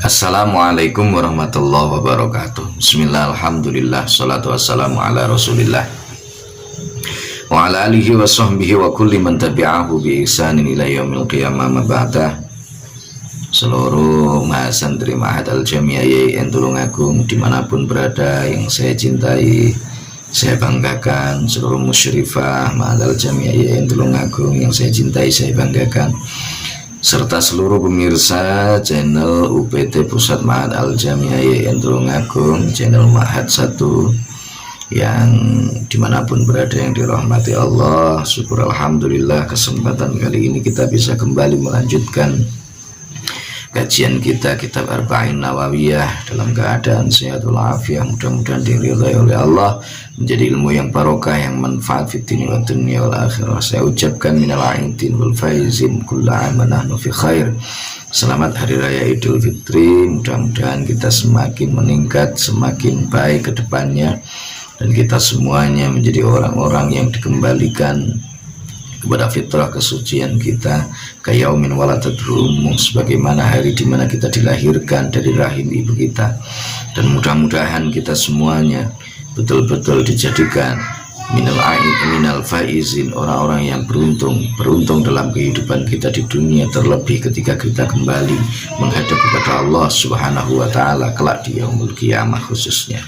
Assalamualaikum warahmatullahi wabarakatuh. Bismillah, alhamdulillah, salatu wassalamu ala rasulillah wa ala alihi wa sahbihi wa kulli man tabi'ahu bi ihsanin ila yaumil qiyamah ma ba'da. Seluruh mahasantri Ma'had Al-Jami'ah YIN Tulungagung dimanapun berada yang saya cintai, saya banggakan. Seluruh musyrifah Ma'had Al-Jami'ah YIN Tulungagung yang saya cintai, saya banggakan, serta seluruh pemirsa channel UPT Pusat Ma'had Al-Jami'ah YIN Tulungagung, channel Ma'had 1 yang dimanapun berada yang dirahmati Allah. Syukur alhamdulillah, kesempatan kali ini kita bisa kembali melanjutkan kajian kita kitab Arba'in Nawawiyah dalam keadaan sehat walafiat. Mudah-mudahan diridhai oleh Allah, menjadi ilmu yang barokah, yang manfaat fid dini wa dunya wal akhirah. Saya ucapkan minal aidin wal faizin kullu aam wa nahnu fi khair. Selamat Hari Raya Idul Fitri. Mudah-mudahan kita semakin meningkat, semakin baik ke depannya, dan kita semuanya menjadi orang-orang yang dikembalikan kepada fitrah kesucian kita, kayaumin waladatuhu ummah, sebagaimana hari dimana kita dilahirkan dari rahim ibu kita. Dan mudah-mudahan kita semuanya betul-betul dijadikan minal faizin, orang-orang yang beruntung dalam kehidupan kita di dunia, terlebih ketika kita kembali menghadap kepada Allah Subhanahu wa taala kelak di yaumul qiyamah khususnya.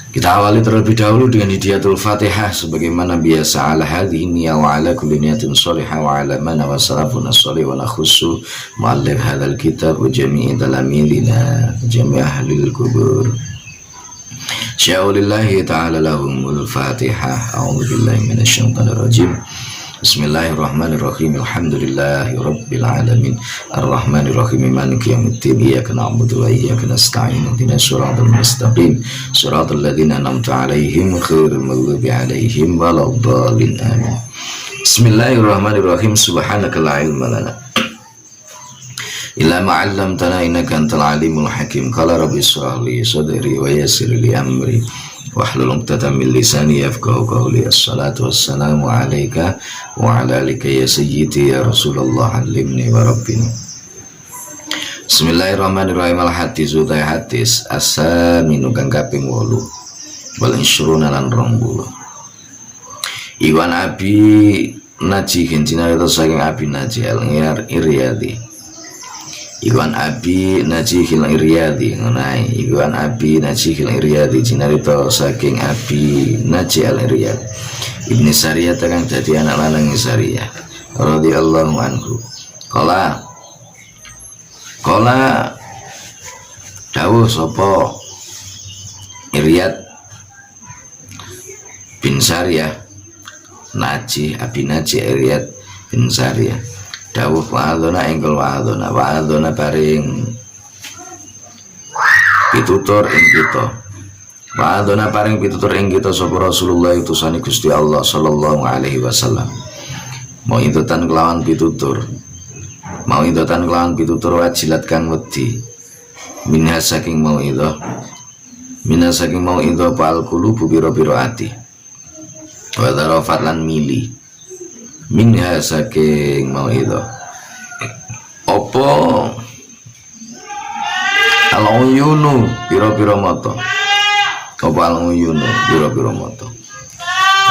Kita awali terlebih dahulu dengan hidayatul Fatihah sebagaimana biasa. Ala hadhihi niyya wa ala kulli niyatin shalihah wa ala man wa salafuna shalih wa nakhussu mu'allif hadzal kitab wa jami'i talamilina jami' ahlil kubur. Sya'ulillahi ta'ala lahumul Fatihah. A'udzu billahi minasyaitonir rajim. Bismillahirrahmanirrahim. Alhamdulillahi rabbil alamin. Arrahmanirrahim. Maliki yaumiddin. Iyyaka na'budu wa iyyaka nasta'in. Ihdinas siratal mustaqim. Siratal ladzina an'amta 'alaihim ghairil maghdubi 'alaihim waladdallin. Amin. Bismillahirrahmanirrahim. Subhanaka la ilma lana illa ma 'allamtana innaka antal alimul hakim. Qala rabbi shrah li sadri wa yassir li amri wahlul 'uqdatam min lisani yafqahu qawli. Assalatu wassalamu alayka wa ala alika ya sayyidi ya Rasulullah, allimni wa rabbini. Bismillahirrahmanirrahim. Al-haditsu ta hadis as-saminu kang kaping 8 wal isyruna lan 20. Iwan Abi Naji hinjina itu saking Abi Naji al-Iryadi. Iwan Abi Najihil Iryadi ngenai Iwan Abi Najihil Iryadi jinarito saking Abi Najih al Iryadi Ibni Sariyah kang dadi anak lanang Sariyah radhiyallahu anhu. Kala dawuh sapa Iryad bin Sariyah Najih Abi Najih Iryad bin Sariyah dawuh wa'adona engkol wa'adona paring pitutur ing kita, wa'adona paring pitutur ing kita sapa Rasulullah utusane Gusti Allah sallallahu alaihi wasallam. Mau intotan kelawan pitutur wajilat kang wedi minha saking mau itu pal kulubu biro-biro ati wa darafat lan mili minha saking mau itu opo al-uyunu piro-piro moto, opo al-uyunu piro-piro moto.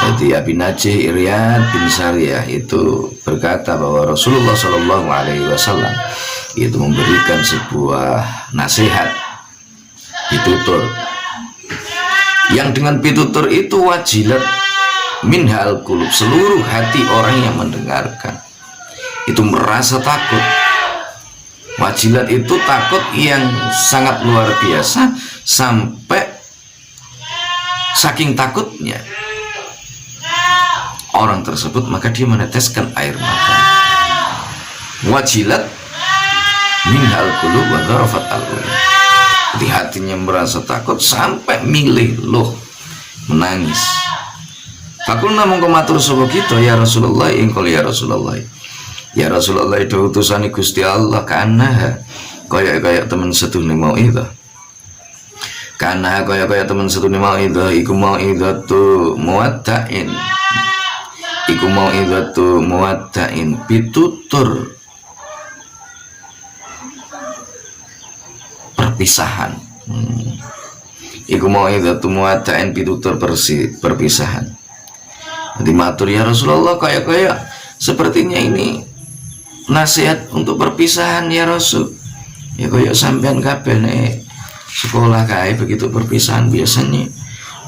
Jadi Abi Najih Iryad bin Sariyah itu berkata bahwa Rasulullah Shallallahu Alaihi Wasallam itu memberikan sebuah nasihat pitutur yang dengan pitutur itu wajilat minhal kulub, seluruh hati orang yang mendengarkan itu merasa takut. Wajilat itu takut yang sangat luar biasa, sampai saking takutnya orang tersebut maka dia meneteskan air mata. Wajilat minhal kulub wa dharafat al-uyun, di hatinya merasa takut sampai milih menangis. Fakulna mongko matur sapa kita ya Rasulullah ingkol ya Rasulullah. Ya Rasulullah itu utusane Gusti Allah kana kaya temen setune mau itu. Kana kaya temen setune mau itu iku mau itu tu muwadda'in. Iku mau itu tu muwadda'in pitutur perpisahan. Iku mau itu muatain pitutur perpisahan. Jadi matur ya Rasulullah, kayak sepertinya ini nasihat untuk perpisahan ya Rasul. Ya kayak sampean kabeh nek sekolah kayak begitu perpisahan biasanya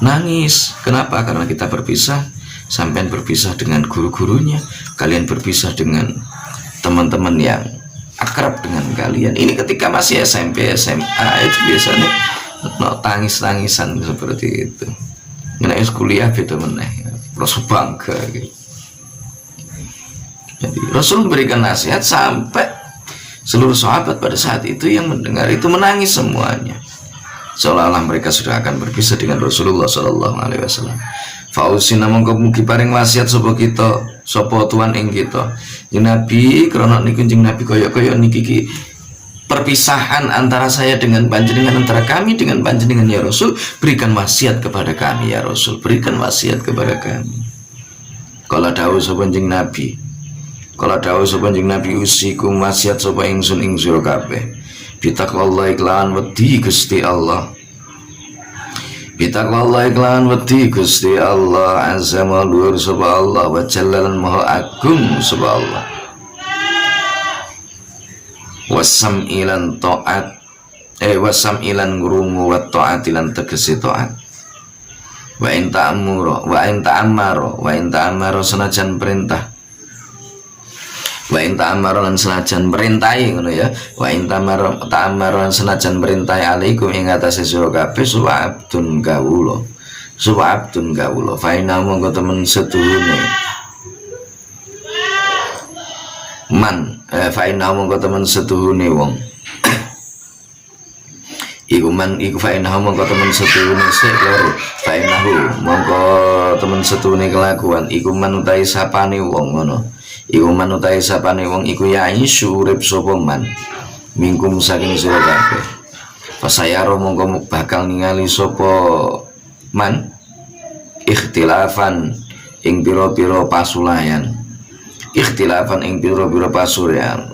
nangis. Kenapa? Karena kita berpisah. Sampean berpisah dengan guru-gurunya, kalian berpisah dengan teman-teman yang akrab dengan kalian. Ini ketika masih SMP, SMA itu biasanya tangis-tangisan seperti itu. Nek kuliah beda meneh, Rasul bangga gitu. Jadi Rasul memberikan nasihat sampai seluruh sahabat pada saat itu yang mendengar itu menangis semuanya, seolah-olah mereka sudah akan berpisah dengan Rasulullah Shallallahu Alaihi Wasallam. Fausina mongko mugi paring wasiat sapa kita, sapa tuan ing kita. Yen Nabi krana niku Kanjeng Nabi kaya niki perpisahan antara saya dengan panjenengan, antara kami dengan panjenengan ya Rasul, berikan wasiat kepada kami ya Rasul, berikan wasiat kepada kami. Kala dawuh sapa Kanjeng Nabi, usikum wasiat sapa ingsun ing sira kabeh. Bitaqwallahi kelawan wedi Gusti Allah. Bitaqwallahi kelawan wedi Gusti Allah, azza wa luhur sapa Allah, wa jallalan maha agung sapa Allah. Wasam ilan taat, wasam ilan ngrungu wa taatilan tegese taat. Wa in ta'amaro senajan perintah. Wa in ta'amaro lan senajan perintahi ngono ya. Wa in ta'amaro lan senajan perintahi alaikum ing atase sira kabeh suwa abdun kawula. Fa inna mongko temen setuhune. Fa inna mongko temen setuhune wong. Iku fa inna mongko temen setuhune sik loro. Fa innahu mongko temen setuhune kelakuan iku man utahe sapane wong ngono. Iku manutai sapane wong iku ya isu urip sapa man mingkum saking sira kabeh. Fasayaro mongko bakal ningali sapa man ikhtilafan ing pira-pira pasulayan. Ikhtilafan ing pira-pira pasulayan,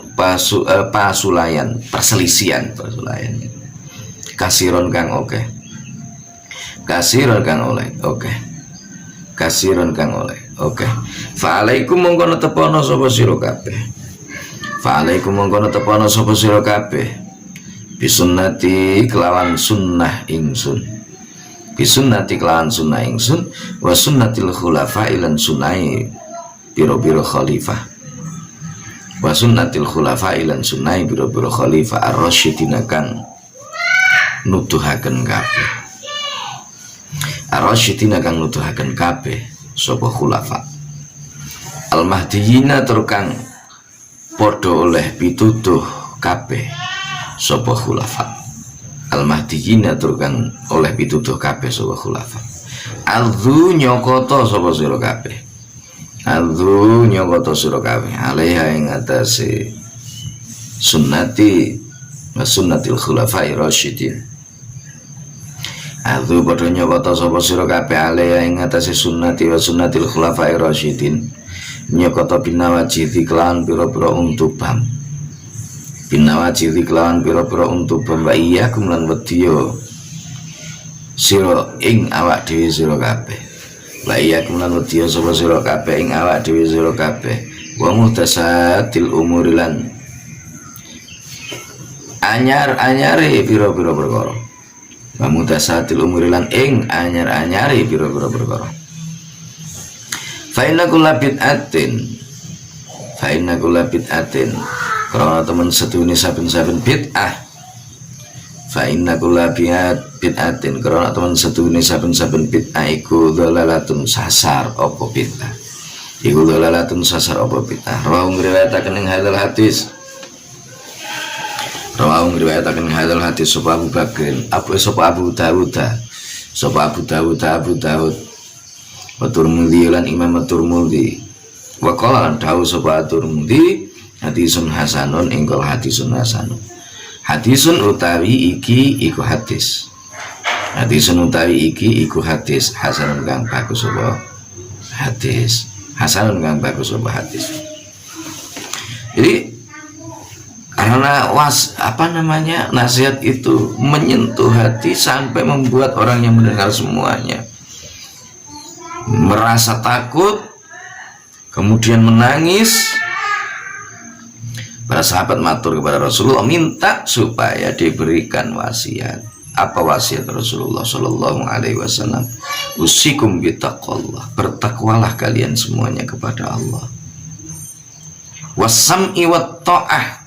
perselisihan. Kasiron kang oke. Kasiron kang oleh. Oke. Fa'alaikum mongko netepono sapa sira kabeh. Bisunnati kelawan sunnah ingsun. Wa sunnatil khulafa'i lan sunai biro-biro khalifah. Ar-rasyidina kang nuduhaken kabeh. Sapa khulafa al-mahdiyina turkang padha oleh pituduh kabeh sapa khulafa al-mahdiyina turkang oleh pituduh kabeh sapa khulafa. Adzu nyokoto sapa sira kabeh alaiha ing atase sunnati wa sunnatil khulafa'i rasyidin. Adzu padha nyokoto sapa sira kabeh alaiha ing atase sunnati wa sunnatil khulafa'i rasyidin. Nyokoto binawajidhi kelawan pira-pira untubam. Wa iyyakum lan wedya sira ing awak dhewe sira kabeh. Wa iyyakum lan wedya sapa sira kabeh ing awak dhewe sira kabeh. Wa muhtasatil umuri lan anyar-anyare pira-pira perkara. Wa muhtasatil umuri lan ing anyar-anyare pira-pira perkara. Fa inna kulla bid'atin karena teman setuhune saben-saben bid'ah. Fa inna kulla bid'atin karena teman setuhune saben-saben bid'ah iku dhalalatun sasar apa bid'ah. Rawahu ngriwayataken ing hadal hadis sapa Abu Bakrin Abu Dawud wa Turmudi lan Imam Turmudi wa qala lan dawuh sapa Turmudi hadisun hasanun ingkol hadisun hasanun. Hadisun utawi iki iku hadis hasanun kang bagus sapa hadis. Jadi Karena nasihat itu menyentuh hati sampai membuat orang yang mendengar semuanya merasa takut, kemudian menangis. Para sahabat matur kepada Rasulullah, minta supaya diberikan wasiat. Apa wasiat Rasulullah Shallallahu Alaihi Wasallam? Usikum bitaqallah, bertakwalah kalian semuanya kepada Allah. Wasam'i wat ta'ah,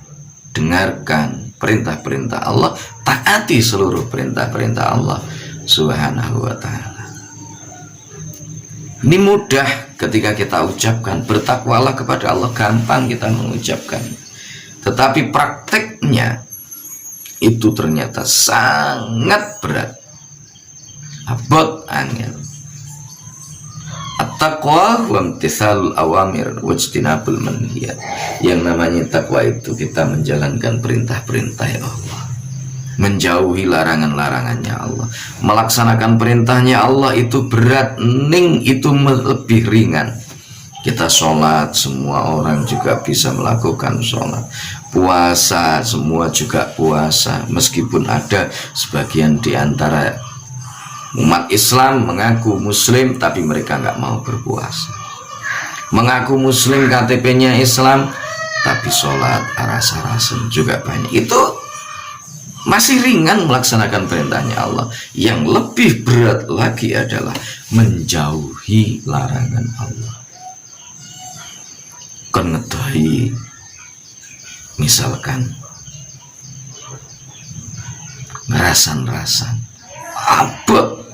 dengarkan perintah-perintah Allah, taati seluruh perintah-perintah Allah Subhanahu wa ta'ala. Ini mudah ketika kita ucapkan, bertakwalah kepada Allah, gampang kita mengucapkan. Tetapi prakteknya itu ternyata sangat berat, abot angel. At-taqwa wa imtitsalul awamir wajtinabul manhiyat. Yang namanya takwa itu kita menjalankan perintah-perintah ya Allah, menjauhi larangan-larangannya Allah. Melaksanakan perintahnya Allah itu berat, ning itu lebih ringan. Kita sholat, semua orang juga bisa melakukan sholat. Puasa, semua juga puasa. Meskipun ada sebagian di antara umat Islam mengaku muslim tapi mereka nggak mau berpuasa. Mengaku muslim, KTP-nya Islam, tapi sholat aras-arasan juga banyak. Itu masih ringan melaksanakan perintahnya Allah. Yang lebih berat lagi adalah menjauhi larangan Allah. Kon ngetahui, misalkan ngerasan-rasan, abot,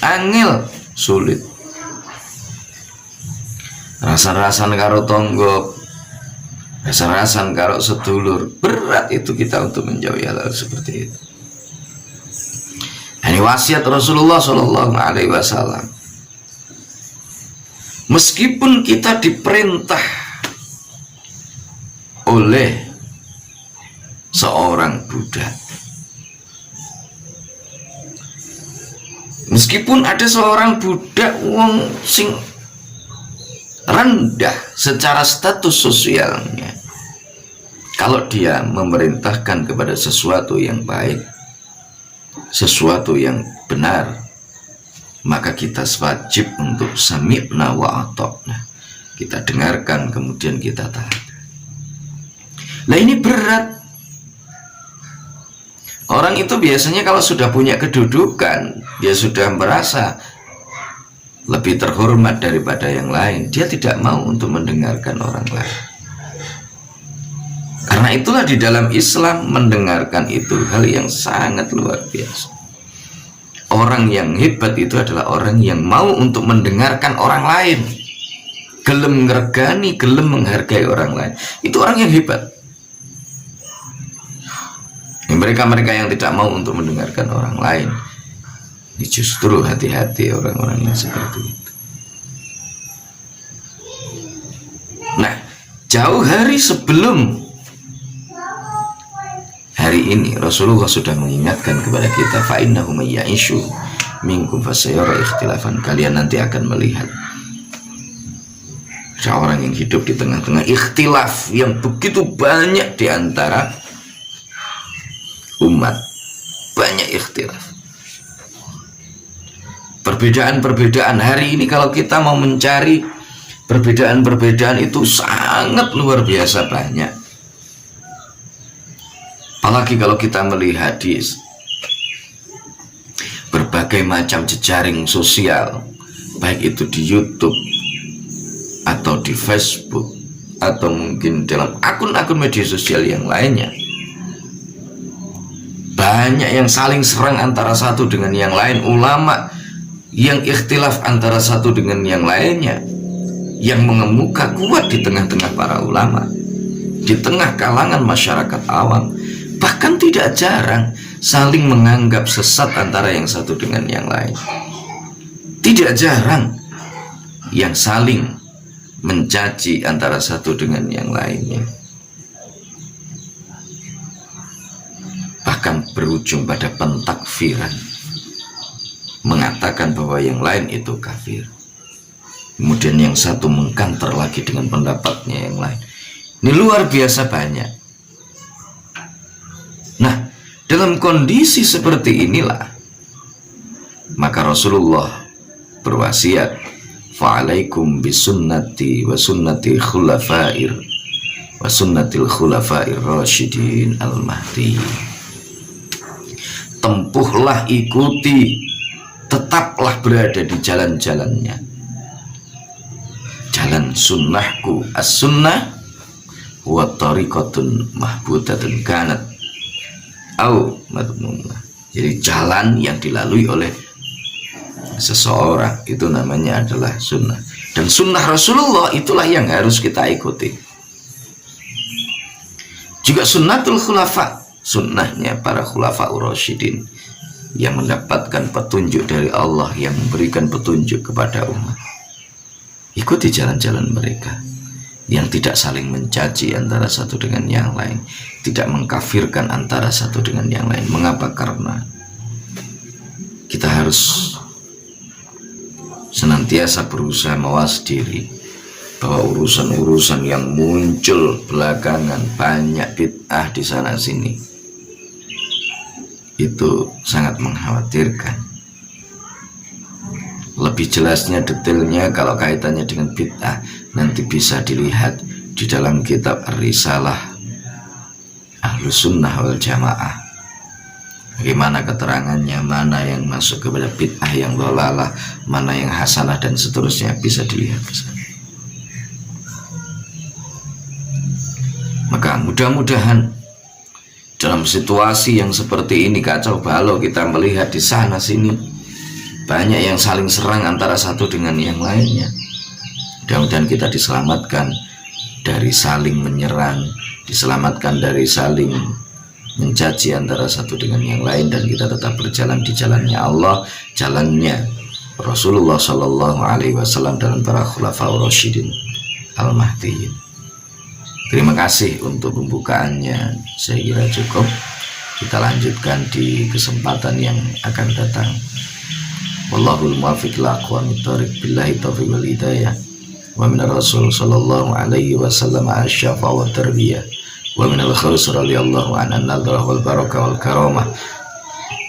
angel, sulit. Rasan-rasan karo tonggo, rasan-rasan karo sedulur, berat itu kita untuk menjauhi hal seperti itu. Ini wasiat Rasulullah Shallallahu Alaihi Wasallam. Meskipun kita diperintah oleh seorang budak, meskipun ada seorang budak wong sing rendah secara status sosialnya, kalau dia memerintahkan kepada sesuatu yang baik, sesuatu yang benar, maka kita wajib untuk sami'na wa ata'na. Kita dengarkan kemudian kita taat. Nah ini berat. Orang itu biasanya kalau sudah punya kedudukan, dia sudah merasa lebih terhormat daripada yang lain, dia tidak mau untuk mendengarkan orang lain. Karena itulah di dalam Islam mendengarkan itu hal yang sangat luar biasa. Orang yang hebat itu adalah orang yang mau untuk mendengarkan orang lain, gelem ngergani, gelem menghargai orang lain. Itu orang yang hebat. Mereka-mereka yang tidak mau untuk mendengarkan orang lain, ini justru hati-hati orang-orang yang seperti itu. Nah, jauh hari sebelum hari ini Rasulullah sudah mengingatkan kepada kita, fa innahu may ya'ishu minkum fasayara ikhtilafan. Kalian nanti akan melihat ada orang yang hidup di tengah-tengah ikhtilaf yang begitu banyak di antara umat, banyak ikhtilaf, perbedaan-perbedaan. Hari ini kalau kita mau mencari perbedaan-perbedaan itu sangat luar biasa banyak. Apalagi kalau kita melihat di berbagai macam jejaring sosial, baik itu di YouTube atau di Facebook atau mungkin dalam akun-akun media sosial yang lainnya, banyak yang saling serang antara satu dengan yang lain, ulama yang ikhtilaf antara satu dengan yang lainnya, yang mengemuka kuat di tengah-tengah para ulama, di tengah kalangan masyarakat awam. Bahkan tidak jarang saling menganggap sesat antara yang satu dengan yang lain. Tidak jarang yang saling mencaci antara satu dengan yang lainnya. Bahkan berujung pada pentakfiran, mengatakan bahwa yang lain itu kafir. Kemudian yang satu mengkanter lagi dengan pendapatnya yang lain. Ini luar biasa banyak. Nah, dalam kondisi seperti inilah maka Rasulullah berwasiat, fa'alaikum bisunnati wa sunnatil khulafair rasyidin al-mahdi. Tempuhlah, ikuti, tetaplah berada di jalan-jalannya, jalan sunnahku. As-sunnah wa tariqatun mahbudatun kanat au madmunah. Jadi jalan yang dilalui oleh seseorang itu namanya adalah sunnah, dan sunnah Rasulullah itulah yang harus kita ikuti. Juga sunnatul khulafa, sunnahnya para khulafa ur-rasyidin yang mendapatkan petunjuk dari Allah, yang memberikan petunjuk kepada umat. Ikuti jalan-jalan mereka yang tidak saling mencaci antara satu dengan yang lain, tidak mengkafirkan antara satu dengan yang lain. Mengapa? Karena kita harus senantiasa berusaha mawas diri bahwa urusan-urusan yang muncul belakangan, banyak bid'ah di sana sini, itu sangat mengkhawatirkan. Lebih jelasnya, detailnya kalau kaitannya dengan bid'ah nanti bisa dilihat di dalam kitab Ar-Risalah Ahlus Sunnah wal Jamaah. Bagaimana keterangannya, mana yang masuk kepada bid'ah yang dhalalah, mana yang hasanah, dan seterusnya bisa dilihat di sana. Maka mudah-mudahan dalam situasi yang seperti ini kacau balau, kita melihat di sana sini banyak yang saling serang antara satu dengan yang lainnya. Mudah-mudahan kita diselamatkan dari saling menyerang, diselamatkan dari saling mencaci antara satu dengan yang lain, dan kita tetap berjalan di jalannya Allah, jalannya Rasulullah Shallallahu Alaihi Wasallam dan para khulafaur rasyidin al-mahdiyin. Terima kasih untuk pembukaannya, saya kira cukup. Kita lanjutkan di kesempatan yang akan datang. Wallahul muwaffiq ila aqwamit thoriq, billahi taufiq wal hidayah. Wa minar rasul sallallahu alaihi wasallam asyafa wa tarbiyah. Wa minal khaus radhiyallahu anhu an-nadrah wal barakah wal karamah.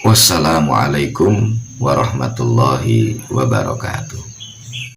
Wassalamualaikum warahmatullahi wabarakatuh.